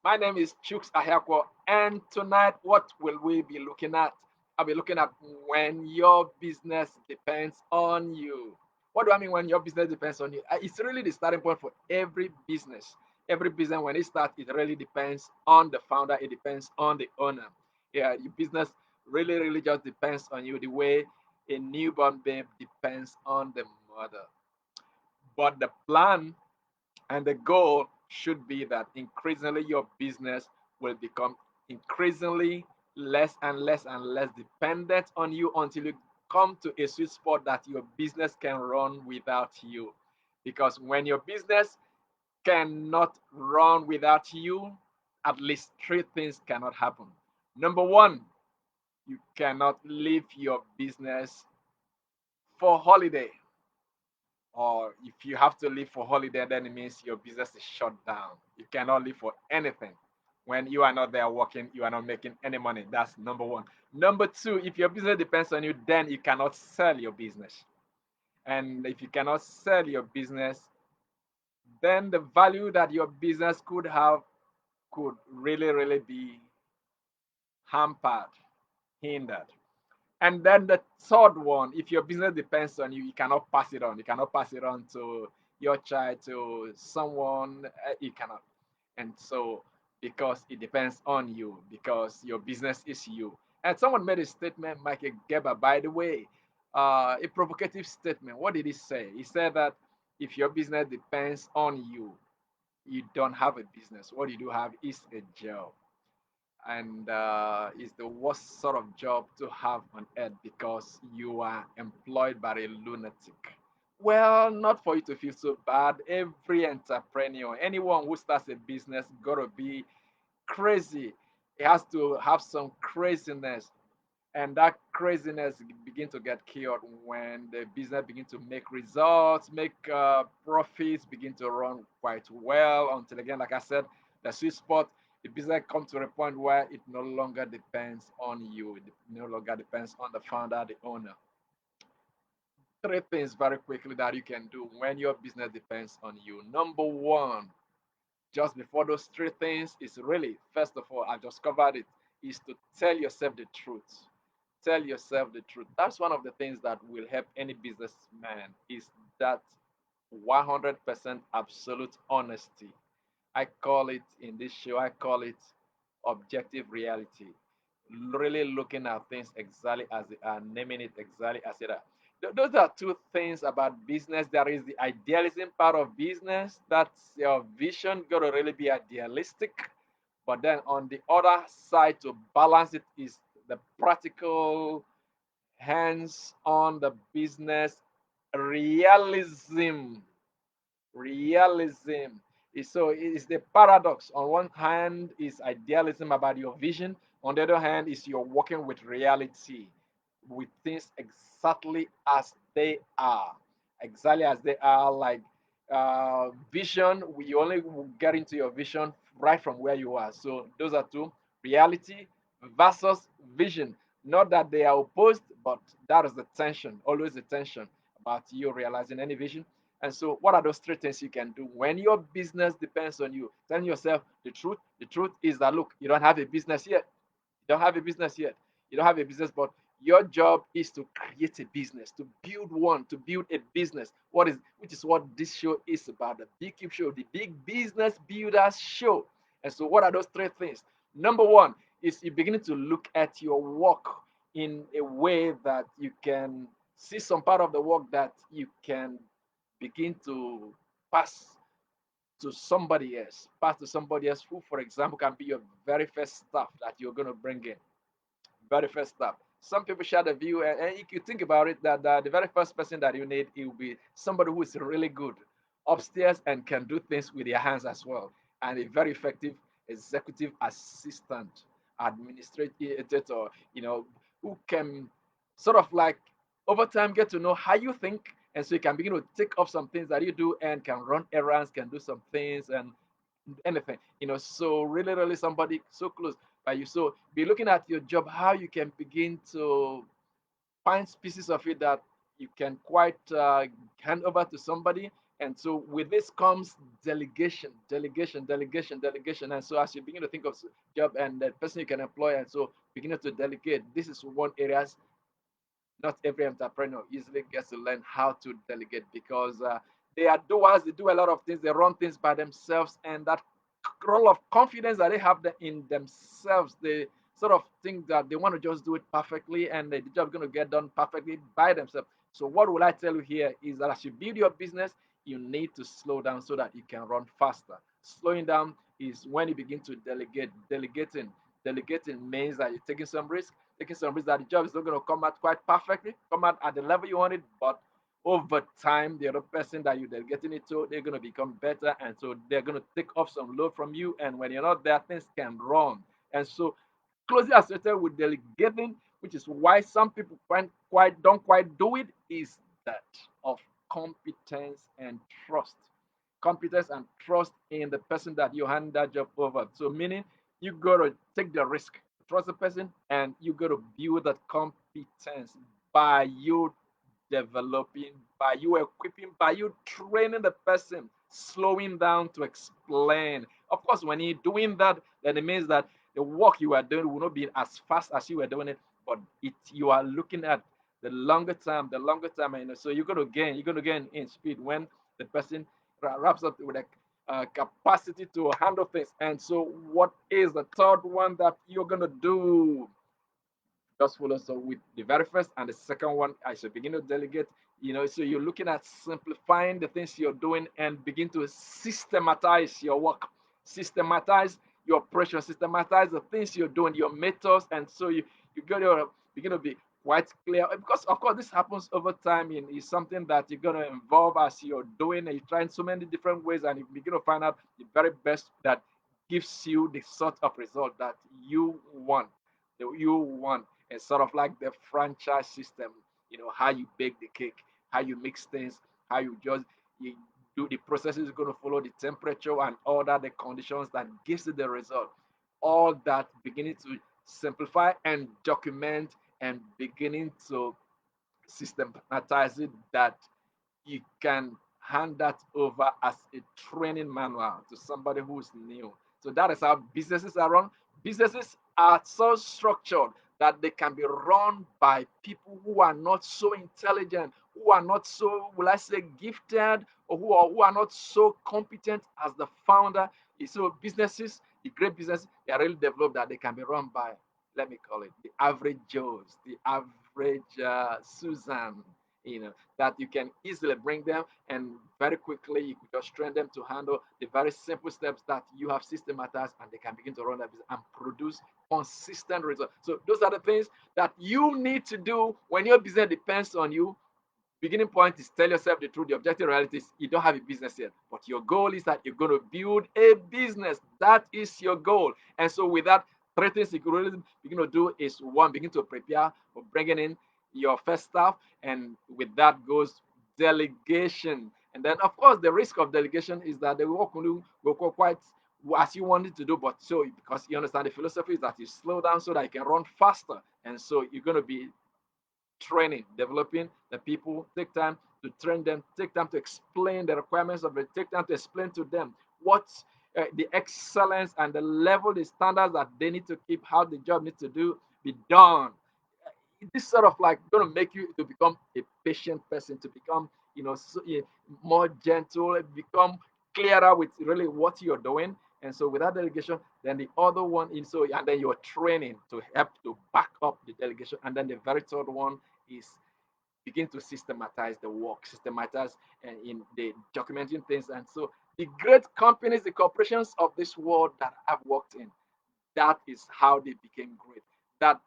My name is Chooks Ahiakwo, and tonight, what will we be looking at? I'll be looking at when your business depends on you. What do I mean when your business depends on you? It's really the starting point for every business. Every business, when it starts, it really depends on the founder, it depends on the owner. Yeah, your business really just depends on you the way a newborn babe depends on the mother. But the plan and the goal should be that increasingly your business will become increasingly less and less and less dependent on you until you come to a sweet spot that your business can run without you. Because when your business cannot run without you, at least three things cannot happen. Number one, you cannot leave your business for holiday, or if you have to leave for holiday, then it means your business is shut down. You cannot leave for anything. When you are not there working, you are not making any money. That's number one. Number two, if your business depends on you, then you cannot sell your business. And if you cannot sell your business, then the value that your business could have could really be hampered, hindered. And then the third one, if your business depends on you, you cannot pass it on. You cannot pass it on to your child, to someone. You cannot. And so, because it depends on you, because your business is you. And someone made a statement, Michael Geber, by the way, a provocative statement. What did he say? He said that if your business depends on you, you don't have a business. What you do have is a job, and it's the worst sort of job to have on earth because you are employed by a lunatic. Well, not for you to feel so bad. Every entrepreneur, anyone who starts a business, gotta be crazy. It has to have some craziness, and that craziness begin to get killed when the business begin to make results, make profits, begin to run quite well until again, like I said, the sweet spot, the business comes to a point where it no longer depends on you. It no longer depends on the founder, the owner. Three things very quickly that you can do when your business depends on you. Number one, just before those three things, is really, first of all, I just covered it, is to tell yourself the truth. Tell yourself the truth. That's one of the things that will help any businessman, is that 100% absolute honesty. I call it in this show, I call it objective reality. Really looking at things exactly as they are, naming it exactly as it are. Those are two things about business. There is the idealism part of business. That's your vision, got to really be idealistic. But then on the other side, to balance it, is the practical, hands on the business realism. Realism is, so it is the paradox. On one hand is idealism about your vision, on the other hand is you're working with reality, with things exactly as they are, exactly as they are. Like vision, we only get into your vision right from where you are. So those are two: reality versus vision. Not that they are opposed, but that is the tension, always the tension about you realizing any vision. And so, what are those three things you can do when your business depends on you? Telling yourself the truth. The truth is that, look, you don't have a business yet. You don't have a business yet. You don't have a business, but your job is to create a business, to build one, to build a business. Which is what this show is about, the Big Keep Show, the Big Business Builders Show. And so, what are those three things? Number one is you beginning to look at your work in a way that you can see some part of the work that you can begin to pass pass to somebody else who, for example, can be your very first staff that you're going to bring in. Very first staff. Some people share the view, and if you think about it, that the very first person that you need, it will be somebody who is really good upstairs and can do things with their hands as well, and a very effective executive assistant, administrator, who can sort of like over time get to know how you think, and so you can begin to take off some things that you do and can run errands, can do some things and anything, so really somebody so close by you. So be looking at your job, how you can begin to find pieces of it that you can quite hand over to somebody, And so with this comes delegation, delegation, delegation, delegation. And so as you begin to think of job and the person you can employ, and so beginning to delegate, this is one area not every entrepreneur easily gets to learn how to delegate because they are doers, they do a lot of things, they run things by themselves, and that role of confidence that they have in themselves, they sort of think that they want to just do it perfectly and the job is going to get done perfectly by themselves. So, what will I tell you here is that as you build your business, you need to slow down so that you can run faster. Slowing down is when you begin to delegate. Delegating means that you're taking some risk that the job is not going to come out quite perfectly, come out at the level you want it, but over time, the other person that you're delegating it to, they're going to become better. And so they're going to take off some load from you. And when you're not there, things can run. And so closely associated with delegating, which is why some people don't quite do it, is that of competence and trust. Competence and trust in the person that you hand that job over. So meaning you gotta take the risk, trust the person, and you gotta build that competence by you developing, by you equipping, by you training the person, slowing down to explain. Of course, when you're doing that, then it means that the work you are doing will not be as fast as you were doing it, but you are looking at the longer time, and so you're gonna gain in speed when the person wraps up with a capacity to handle things. And so, what is the third one that you're gonna do? Just follow. So with the very first and the second one, I should begin to delegate. So you're looking at simplifying the things you're doing and begin to systematize your work, systematize your operation, systematize the things you're doing, your methods, and so you got to begin to be quite clear because of course this happens over time and it's something that you're going to involve as you're doing and you're trying so many different ways and you begin to find out the very best that gives you the sort of result that you want. It's sort of like the franchise system, how you bake the cake, how you mix things, how you do the process is going to follow the temperature and all that, the conditions that gives you the result. All that beginning to simplify and document and beginning to systematize it that you can hand that over as a training manual to somebody who's new. So that is how businesses are run. Businesses are so structured that they can be run by people who are not so intelligent, who are not so, will I say, gifted, or who are not so competent as the founder. So businesses, the great businesses, they are really developed that they can be run by, let me call it, the average Joes, the average Susan, that you can easily bring them and very quickly you could just train them to handle the very simple steps that you have systematized and they can begin to run that business and produce consistent results. So those are the things that you need to do when your business depends on you. Beginning point is tell yourself the truth. The objective reality is you don't have a business yet, but your goal is that you're going to build a business. That is your goal. And so, with that, three things you could really begin to do is one, begin to prepare for bringing in your first staff, and with that goes delegation. And then, of course, the risk of delegation is that the work will go quite as you want it to do, but so because you understand the philosophy is that you slow down so that you can run faster, and so you're going to be training, developing the people, take time to train them, take time to explain the requirements of it, take time to explain to them what the excellence and the level, the standards that they need to keep, how the job needs to be done. This sort of like going to make you to become a patient person, to become more gentle, become clearer with really what you're doing. And so with that delegation, then the other one is so, and then your training to help to back up the delegation. And then the very third one is begin to systematize the work, systematize and in the documenting things. And so the great companies, the corporations of this world that I've worked in, that is how they became great. That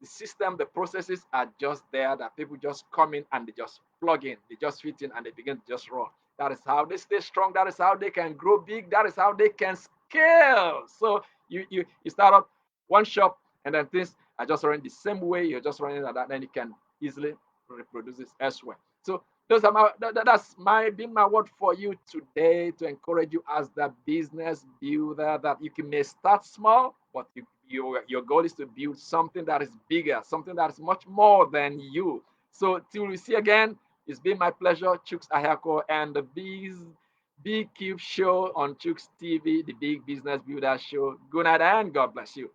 the system, the processes are just there that people just come in and they just plug in, they just fit in and they begin to just run. That is how they stay strong. That is how they can grow big. That is how they can scale. So you start up one shop and then things are just running the same way. You're just running like that, then you can easily reproduce this elsewhere. So those are that's been my word for you today to encourage you as the business builder that you may start small, but your goal is to build something that is bigger, something that is much more than you. So till we see again, It's been my pleasure, Chooks Ayako, and the Big Cube Show on Chooks TV, the Big Business Builder Show. Good night and God bless you.